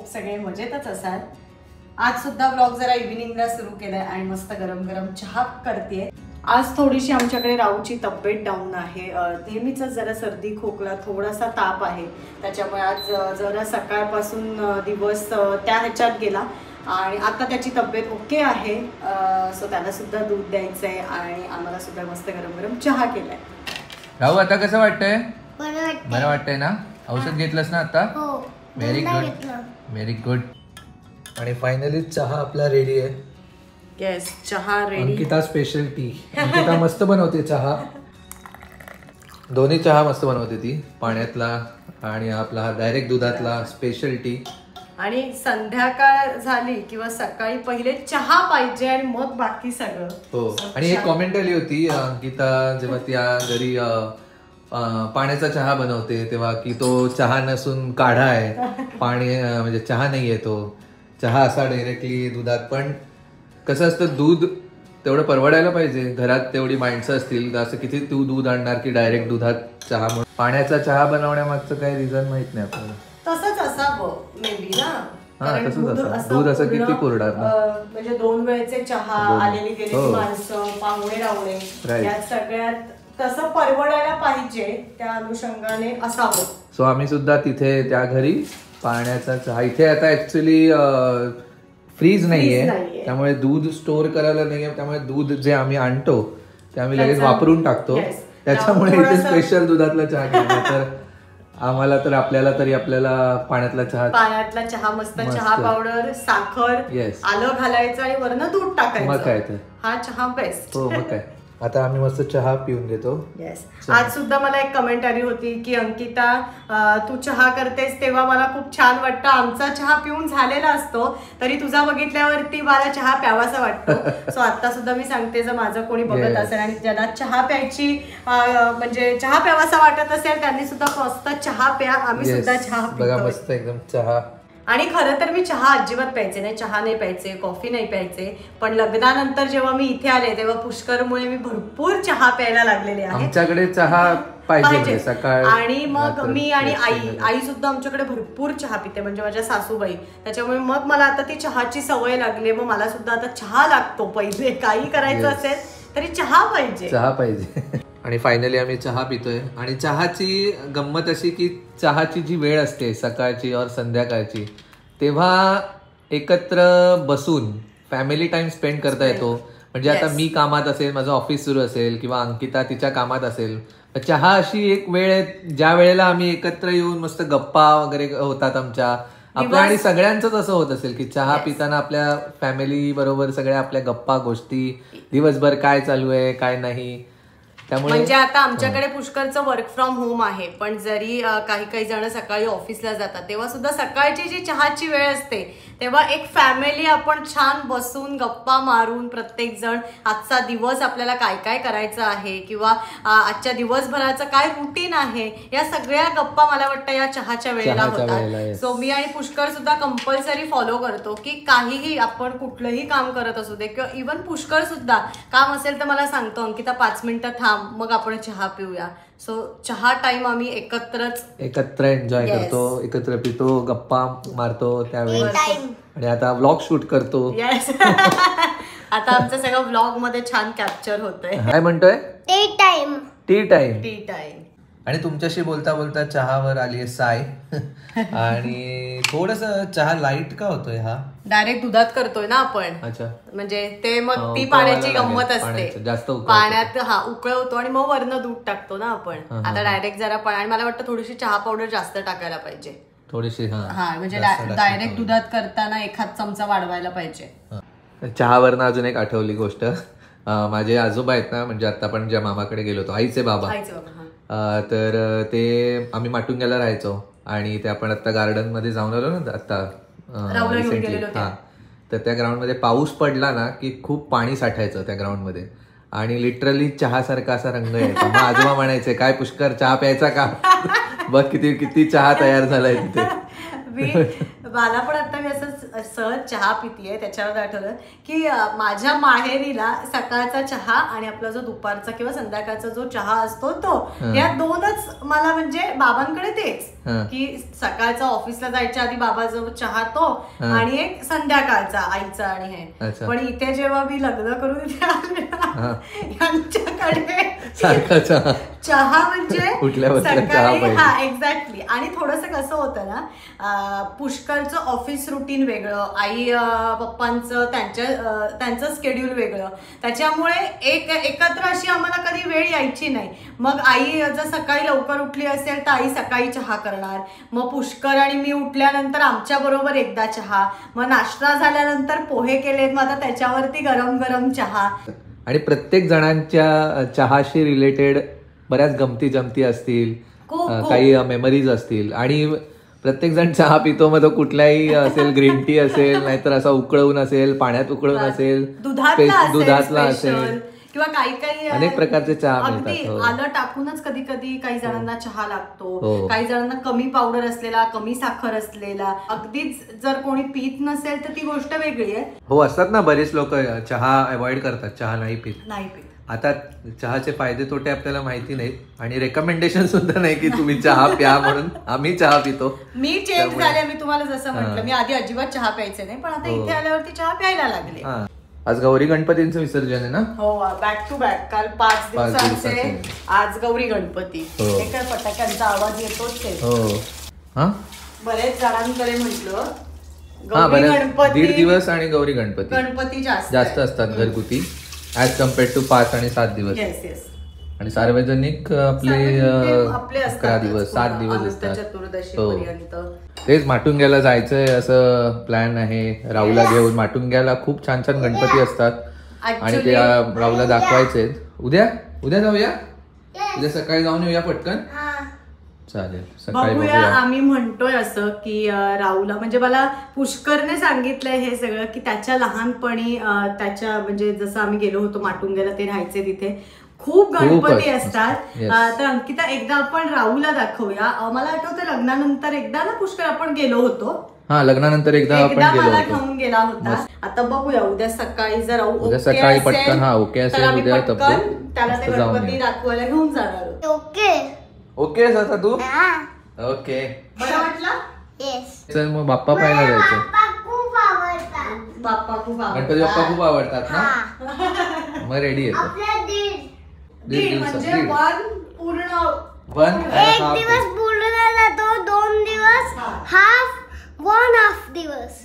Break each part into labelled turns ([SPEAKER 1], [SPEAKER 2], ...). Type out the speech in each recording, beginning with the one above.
[SPEAKER 1] Hope सगळे मजेतच असाल. आज सुद्धा ब्लॉग जरा इव्हिनिंगला सुरू केलाय आणि मस्त गरम गरम चहा करतेय. आज थोडीशी आमच्याकडे राहूची तब्येत डाऊन आहे. नेहमीच जरा सर्दी खोकला थोडासा ताप आहे, त्याच्यामुळे आज जरा सकाळपासून दिवस त्या ह्याच्यात गेला आणि आता त्याची तब्येत ओके आहे. सो त्याला सुद्धा दूध द्यायचंय आणि आम्हाला सुद्धा मस्त गरम गरम चहा केलाय.
[SPEAKER 2] राहू आता कसं वाटतंय? बरं वाटतंय ना? औषध घेतलंस ना आता? Very good very good. आणि फायनली चहा आपला रेडी आहे.
[SPEAKER 1] येस, चहा ready.
[SPEAKER 2] Ankita special T. Ankita मस्त बनवते चहा. दोन्ही चहा मस्त बनवते ती, पाण्यातला आणि आपला डायरेक्ट दुधातला स्पेशल टी.
[SPEAKER 1] आणि संध्याकाळ झाली किंवा सकाळी पहिले चहा पाहिजे आणि मग बाकी सगळं.
[SPEAKER 2] हो. आणि एक कॉमेंट आली होती अंकिता जेव्हा त्या घरी पाण्याचा चहा बनवते तेव्हा की तो चहा नसून काढा आहे, पाणी म्हणजे चहा नाहीये, तो चहा असा डायरेक्टली दुधात. पण कसं असतं, दूध तेवढं परवडायला पाहिजे. घरात तेवढी माणसं असतील, असं किती तू दूध आणणार की डायरेक्ट दुधात चहा. म्हणून पाण्याचा चहा बनवण्यामागचं काही रिझन माहित नाही आपल्याला.
[SPEAKER 1] तसंच असावं मे बी ना.
[SPEAKER 2] दूध असं किती पुरणार,
[SPEAKER 1] म्हणजे 2 वेळचे चहा, आलेली गेलेली माणसं, पाहुणे रावणे, या सगळ्यात तसं परवडायला पाहिजे, त्या अनुषंगाने असावं.
[SPEAKER 2] सो आम्ही सुद्धा तिथे त्या घरी पाण्याचा चहा. इथे आता ऍक्च्युली फ्रीज नाहीये, त्यामुळे दूध स्टोर करायला नाहीये, त्यामुळे दूध जे आम्ही आणतो ते आम्ही लगेच वापरून टाकतो. त्याच्यामुळे इथे स्पेशल दुधातला चहा केला. तर आम्हाला तर आपल्याला पाण्यातला चहा
[SPEAKER 1] मस्त चहा पावडर, साखर, आलं घालायचं आणि वरनं दूध टाकायचं.
[SPEAKER 2] मग काय तर
[SPEAKER 1] हा चहा बेस्ट.
[SPEAKER 2] हो, मग काय. आता आम्ही मस्त चहा पिऊन घेतो.
[SPEAKER 1] येस. आज सुद्धा मला एक कमेंट आली होती की अंकिता तू चहा करतेस तेव्हा मला खूप छान वाटतं. आमचा चहा पिऊन झालेला असतो तरी तुझा बघितल्यावरती मला चहा प्यावासा वाटतो. सो आता सुद्धा मी सांगते, जर माझं कोणी बघत असेल आणि ज्यांना चहा प्यायची म्हणजे चहा प्यावासा वाटत असेल त्यांनी सुद्धा मस्त चहा प्या. आम्ही सुद्धा चहा
[SPEAKER 2] बघा मस्त एकदम चहा.
[SPEAKER 1] आणि खरं तर मी चहा अजिबात प्यायचे नाही, चहा नाही प्यायचे, कॉफी नाही प्यायचे. पण लग्नानंतर जेव्हा मी इथे आले तेव्हा पुष्करमुळे मी भरपूर चहा प्यायला लागलेले आहे.
[SPEAKER 2] आमच्याकडे चहा पाहिजे सकाळ.
[SPEAKER 1] आणि मग मी आणि आई सुद्धा आमच्याकडे भरपूर चहा पिते, म्हणजे माझ्या सासूबाई. त्याच्यामुळे मग मला आता ती चहाची सवय लागली. मग मला सुद्धा आता चहा लागतो. पहिले काही करायचं असेल तरी चहा पाहिजे.
[SPEAKER 2] आणि फायनली आम्ही चहा पितोय. आणि चहाची गंमत अशी की चहाची जी वेळ असते सकाळची और संध्याकाळची, तेव्हा एकत्र बसून फॅमिली टाइम स्पेंड करता येतो. म्हणजे आता मी कामात असेल, माझं ऑफिस सुरू असेल किंवा अंकिता तिच्या कामात असेल, चहा अशी एक वेळ आहे ज्या वेळेला आम्ही एकत्र येऊन मस्त गप्पा वगैरे होतात आमच्या आपल्या. आणि सगळ्यांचंच असं होत असेल की चहा पिताना आपल्या फॅमिली बरोबर सगळ्या आपल्या गप्पा गोष्टी, दिवसभर काय चालू आहे काय नाही.
[SPEAKER 1] म्हणजे आता आमच्याकडे पुष्करचं वर्क फ्रॉम होम आहे, पण जरी काही जण सकाळी ऑफिसला जातात तेव्हा सुद्धा सकाळची जी चहाची वेळ असते तेव्हा एक फॅमिली आपण छान बसून गप्पा मारून प्रत्येक जण आजचा दिवस आपल्याला काय काय करायचं आहे किंवा आजच्या दिवसभराचं काय रुटीन आहे, या सगळ्या गप्पा मला वाटतं या चहाच्या वेळेला होतात. सो मी आणि पुष्कर सुद्धा कंपल्सरी फॉलो करतो की काहीही आपण कुठलंही काम करत असू दे किंवा इव्हन पुष्कर सुद्धा काम असेल तर मला सांगतो अंकिता 5 मिनिटं थांब, मग आपण चहा पिऊया. सो चहा टाइम आम्ही एकत्र
[SPEAKER 2] एन्जॉय करतो, एकत्र पितो, गप्पा मारतो त्यावेळेस. आणि आता व्लॉग शूट करतो.
[SPEAKER 1] येस. आता आमचं सगळं व्लॉग मध्ये छान कॅप्चर होतंय.
[SPEAKER 2] काय म्हणतोय? T time. आणि तुमच्याशी बोलता बोलता चहावर आली आहे साय. आणि थोडस चहा लाईट का होतोय? हा
[SPEAKER 1] डायरेक्ट दुधात करतोय ना आपण.
[SPEAKER 2] अच्छा.
[SPEAKER 1] म्हणजे ते मग ती पाण्याची गंमत असते.
[SPEAKER 2] जास्त
[SPEAKER 1] पाण्यात उकळवतो आणि मग वरनं दूध टाकतो ना आपण. आता डायरेक्ट जरा पण, आणि मला वाटतं थोडीशी चहा पावडर जास्त टाकायला पाहिजे.
[SPEAKER 2] थोडीशी.
[SPEAKER 1] म्हणजे डायरेक्ट दुधात करताना 1 चमचा वाढवायला पाहिजे.
[SPEAKER 2] चहावरनं अजून एक आठवली गोष्ट. माझे आजोबा आहेत ना, म्हणजे आता आपण ज्या मामाकडे गेलो होतो, आईचे बाबा, तर ते आम्ही माटुंग्याला राहायचो आणि ते आपण आता गार्डन मध्ये जाऊन आलो ना आता रिसेंटली. तर त्या ग्राउंड मध्ये पाऊस पडला ना की खूप पाणी साठायचं त्या ग्राउंड मध्ये आणि लिटरली चहा सारखा असा रंग यायचा. मग आजोबा म्हणायचे, काय पुष्कर चहा प्यायचा का? बघ किती चहा तयार झालाय तिथे.
[SPEAKER 1] मला पण आता मी असं सहज चहा पितीये त्याच्यावर आठवलं की माझ्या माहेरीला सकाळचा चहा आणि आपला जो दुपारचा किंवा संध्याकाळचा जो चहा असतो तो, या दोनच मला म्हणजे बाबांकडे तेच की सकाळचा ऑफिसला जायच्या आधी बाबा जो चहा तो आणि एक संध्याकाळचा आईचा आणि हे. पण इथे जेव्हा मी लग्न करून इथे आले यांच्याकडे चहा म्हणजे सकाळी, हा एक्झॅक्टली. आणि थोडस कसं होतं ना, पुष्करचं ऑफिस रुटीन वेगळं, आई पप्पांचं त्यांचं स्केड्यूल वेगळं, त्याच्यामुळे एकत्र अशी आम्हाला कधी वेळ यायची नाही. मग आई जर सकाळी लवकर उठली असेल तर आई सकाळी चहा करणार, मग पुष्कर आणि मी उठल्यानंतर आमच्या बरोबर एकदा चहा, मग नाश्ता झाल्यानंतर पोहे केलेत मग आता त्याच्यावरती गरम गरम चहा.
[SPEAKER 2] आणि प्रत्येक जणांच्या चहाशी रिलेटेड बऱ्याच गमती जमती असतील, काही मेमरीज असतील. आणि प्रत्येक जण चहा पितो, मग तो कुठलाही असेल, ग्रीन टी असेल, नाहीतर असा उकळून असेल, पाण्यात उकळून असेल, दुधातला असेल,
[SPEAKER 1] किंवा काही
[SPEAKER 2] अनेक प्रकारचे चहा
[SPEAKER 1] अगदी आलं टाकूनच कधी कधी काही जणांना चहा लागतो, काही जणांना कमी पावडर असलेला, कमी साखर असलेला. अगदीच जर कोणी पीत नसेल तर ती गोष्ट वेगळी आहे.
[SPEAKER 2] हो, असतात ना बरेच लोक चहा अवॉइड करतात, चहा नाही पीत. आता चहाचे फायदे तोटे आपल्याला माहिती नाहीत आणि रेकमेंडेशन सुद्धा नाही की तुम्ही चहा प्या म्हणून. आम्ही चहा पितो.
[SPEAKER 1] मी चेंज झाले, मी तुम्हाला जसं म्हटलं, मी आधी अजिबात चहा प्यायचे नाही, पण आता इथे आल्यावरती चहा प्यायला लागले.
[SPEAKER 2] आज गौरी गणपतींचं विसर्जन आहे ना?
[SPEAKER 1] हो, बॅक टू बॅक. काल 5 दिवसांचे, आज गौरी गणपती. काय फटाक्यांचा आवाज येतोच आहे. बरेच जणांकडे म्हटलं गौरी गणपती
[SPEAKER 2] 1.5 दिवस आणि गौरी
[SPEAKER 1] गणपती
[SPEAKER 2] जास्त असतात घरगुती ॲज कम्पेअर्ड टू 5 आणि 7 दिवस. आणि सार्वजनिक आपले 11 दिवस 7 दिवस असतात.
[SPEAKER 1] चतुर्दशीपर्यंत
[SPEAKER 2] तेच माटुंग्याला जायचंय असं प्लॅन आहे. राहुला घेऊन माटुंग्याला खूप छान छान गणपती असतात आणि ते राहुला दाखवायचे. उद्या जाऊया, उद्या सकाळी जाऊन येऊया पटकन. चालेल, सकाळी
[SPEAKER 1] बघूया. आम्ही म्हणतोय असं की राहुला म्हणजे मला पुष्करने सांगितलंय हे सगळं की त्याच्या लहानपणी त्याच्या म्हणजे जसं आम्ही गेलो होतो माटुंग्याला, ते राहायचे तिथे खूप गणपती असतात. तर अंकिता एकदा आपण राहुला दाखवूया. मला आठवतं लग्नानंतर एकदा ना पुष्कर आपण गेलो होतो.
[SPEAKER 2] लग्नानंतर एकदा
[SPEAKER 1] मला घेऊन गेला होता. आता बघूया उद्या सकाळी जर
[SPEAKER 2] सकाळी पटकन ओके असेल उद्या
[SPEAKER 1] त्याला ते गणपती दाखवायला घेऊन जाणार.
[SPEAKER 2] ओके आता तू ओके
[SPEAKER 1] बरं वाटलं?
[SPEAKER 2] चल मग बाप्पा पाहायला जायचं.
[SPEAKER 1] बाप्पा खूप
[SPEAKER 2] गणपती बाप्पा खूप आवडतात ना? मग रेडी येतो.
[SPEAKER 1] म्हणजे पूर्ण
[SPEAKER 3] एक दिवस पूर्ण जातो, 2 दिवस हाफ दिवस.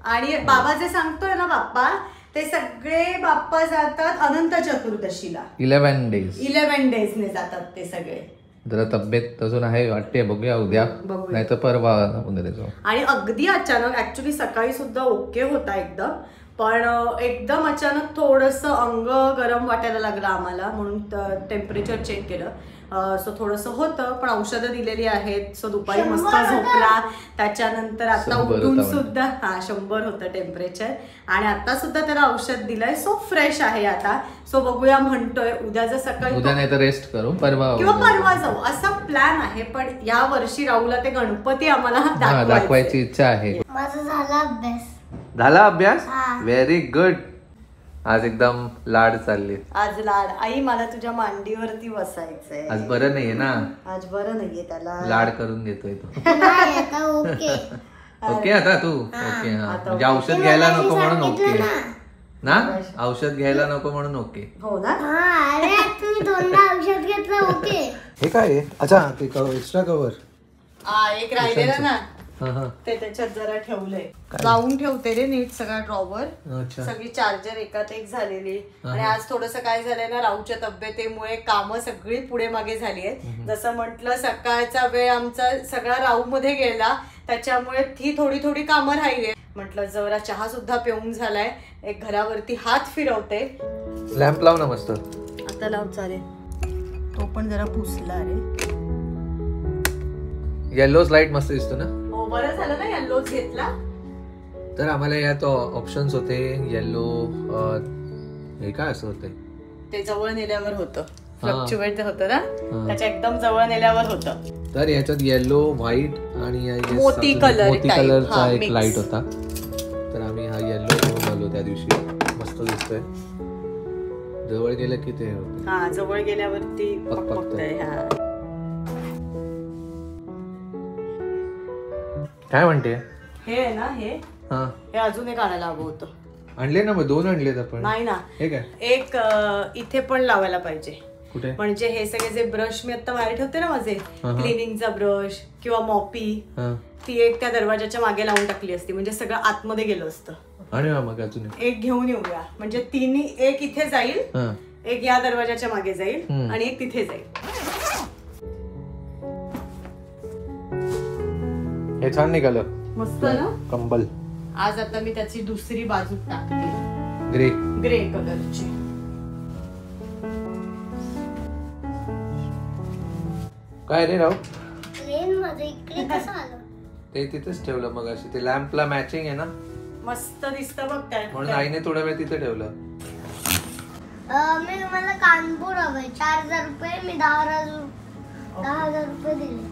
[SPEAKER 1] आणि बाबा जे सांगतोय ना बाप्पा, ते सगळे बाप्पा जातात अनंत चतुर्दशीला.
[SPEAKER 2] 11
[SPEAKER 1] डेजने जातात ते सगळे.
[SPEAKER 2] जरा तब्येत अजून आहे वाटते, बघूया उद्या नाही तर परवा.
[SPEAKER 1] आणि अगदी अचानक, ऍक्च्युली सकाळी सुद्धा ओके होता एकदम, पण एकदम अचानक थोडस अंग गरम वाटायला लागलं आम्हाला, म्हणून टेम्परेचर चेक केलं. सो थोडंसं होतं, पण औषधं दिलेली आहेत. सो दुपारी मस्त झोपला. त्याच्यानंतर आता उठून सुद्धा 100 होतं टेम्परेचर आणि आता सुद्धा त्याला औषध दिलंय. सो फ्रेश आहे आता. सो बघूया, म्हणतोय उद्या जर सकाळी,
[SPEAKER 2] उद्या नाही तर रेस्ट करू, परवा
[SPEAKER 1] किंवा परवा जाऊ असा प्लॅन आहे. पण या वर्षी राहुला ते गणपती आम्हाला
[SPEAKER 2] दाखवायची इच्छा आहे.
[SPEAKER 3] माझा
[SPEAKER 2] झाला अभ्यास? Very good. आज एकदम लाड चालले.
[SPEAKER 1] आज लाड. आई मला तुझ्या मांडीवरती बसायचंय.
[SPEAKER 2] आज बरं नाहीये ना?
[SPEAKER 1] आज बरं नाहीये, त्याला
[SPEAKER 2] लाड करून घेतोय तो.
[SPEAKER 3] ओके
[SPEAKER 2] आता तू ओके. म्हणजे औषध घ्यायला नको म्हणून ओके ना? औषध घ्यायला नको म्हणून ओके.
[SPEAKER 1] हो ना?
[SPEAKER 3] अरे तुम्ही 2दा औषध घेतलं ओके.
[SPEAKER 2] हे काय? अच्छा, ते एक्स्ट्रा कव्हर
[SPEAKER 1] एक राहिलेलं ना, ते त्याच्यात जरा ठेवलंय. लावून ठेवते रे नीट सगळा ड्रॉवर. सगळी चार्जर एकात एक झालेली. आणि आज थोडस काय झालंय ना, राहूच्या तब्येतीमुळे कामं सगळी पुढे मागे झाली आहेत. जसं म्हटलं, सकाळचा वेळ आमचा सगळा राहू मध्ये गेला, त्याच्यामुळे ती थोडी कामं राहिली. म्हटलं जरा चहा सुद्धा पिऊन झालाय, एक घरावरती हात फिरवते.
[SPEAKER 2] लॅम्प लाव ना मस्त.
[SPEAKER 1] आता लाव, चालेल. तो पण जरा पुसला रे.
[SPEAKER 2] येल्लोच लाईट मस्त दिसतो ना?
[SPEAKER 1] बरं झालं ना येल्लोच घेतला.
[SPEAKER 2] तर आम्हाला यात ऑप्शन्स होते. येल्लो, हे काय असं होते,
[SPEAKER 1] ते जवळ नेल्यावर होतं, फ्लक्च्युएट होतं ना, त्याच्या एकदम जवळ नेल्यावर होतं.
[SPEAKER 2] तर याच्यात येल्लो, व्हाईट आणि
[SPEAKER 1] मोती कलर
[SPEAKER 2] मोती
[SPEAKER 1] type.
[SPEAKER 2] कलरचा
[SPEAKER 1] हा,
[SPEAKER 2] एक
[SPEAKER 1] mix.
[SPEAKER 2] लाईट होता. तर आम्ही हा येल्लो घेऊन आलो त्या दिवशी. मस्त दिसतोय. जवळ गेलं की ते होतं.
[SPEAKER 1] हा जवळ गेल्यावरती पकपकतंय. हा
[SPEAKER 2] काय म्हणते
[SPEAKER 1] हे आहे ना हे अजून एक आणायला हवं होतं.
[SPEAKER 2] आणले ना मग 2 आणलेत आपण.
[SPEAKER 1] नाही ना
[SPEAKER 2] हे काय
[SPEAKER 1] एक इथे पण लावायला पाहिजे.
[SPEAKER 2] कुठे
[SPEAKER 1] म्हणजे हे सगळे जे ब्रश मी आता बाहेर ठेवते ना माझे क्लिनिंगचा ब्रश किंवा मॉपी ती एक त्या दरवाजाच्या मागे लावून टाकली असती म्हणजे सगळं आतमध्ये गेलं असतं.
[SPEAKER 2] आणि मग अजून
[SPEAKER 1] एक घेऊन येऊया म्हणजे तिन्ही एक इथे जाईल एक या दरवाजाच्या मागे जाईल आणि एक तिथे जाईल.
[SPEAKER 2] हे छान निघालं.
[SPEAKER 1] मस्त ना
[SPEAKER 2] कंबल.
[SPEAKER 1] आज आता मी त्याची दुसरी बाजू टाकते ग्रे कलरची.
[SPEAKER 2] काय रे राव
[SPEAKER 3] प्लेन मध्ये इकडे कसं आलं?
[SPEAKER 2] ते तिथेच ठेवलं मग अशी ते लॅम्पला मॅचिंग आहे ना
[SPEAKER 1] मस्त दिसतं बघ त्या
[SPEAKER 2] म्हणून आईने थोडा वेळ तिथे ठेवलं.
[SPEAKER 3] मी मला कानपूर हवंय 4,000 रुपये मी 10,000 रुपये दिले.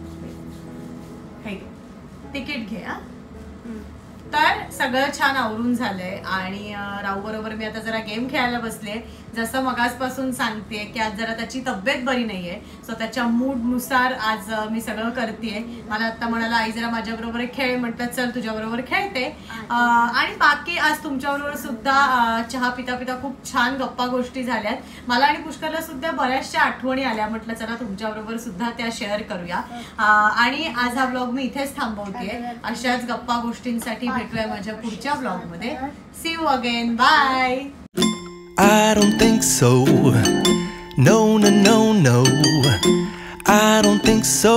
[SPEAKER 1] तिकीट घे. तर सगळं छान आवरून झालंय आणि राहू बरोबर मी आता जरा गेम खेळायला बसले. जसं मगासपासून सांगते की आज जरा त्याची तब्येत बरी नाहीये सो त्याच्या मूडनुसार आज मी सगळं करतेय. मला आता म्हणाला आई जरा माझ्या बरोबर खेळ. म्हटलं चल तुझ्या बरोबर खेळते. आणि बाकी आज तुमच्याबरोबर सुद्धा चहा पिता पिता खूप छान गप्पा गोष्टी झाल्यात. मला आणि पुष्करला सुद्धा बऱ्याचशा आठवणी आल्या. म्हटलं चला तुमच्याबरोबर सुद्धा त्या शेअर करूया. आणि आज हा ब्लॉग मी इथेच थांबवते. अशाच गप्पा गोष्टींसाठी भेटूया माझ्या पुढच्या ब्लॉग मध्ये. See you again. Bye.
[SPEAKER 4] I don't think so. No, no, no, no. I don't think so.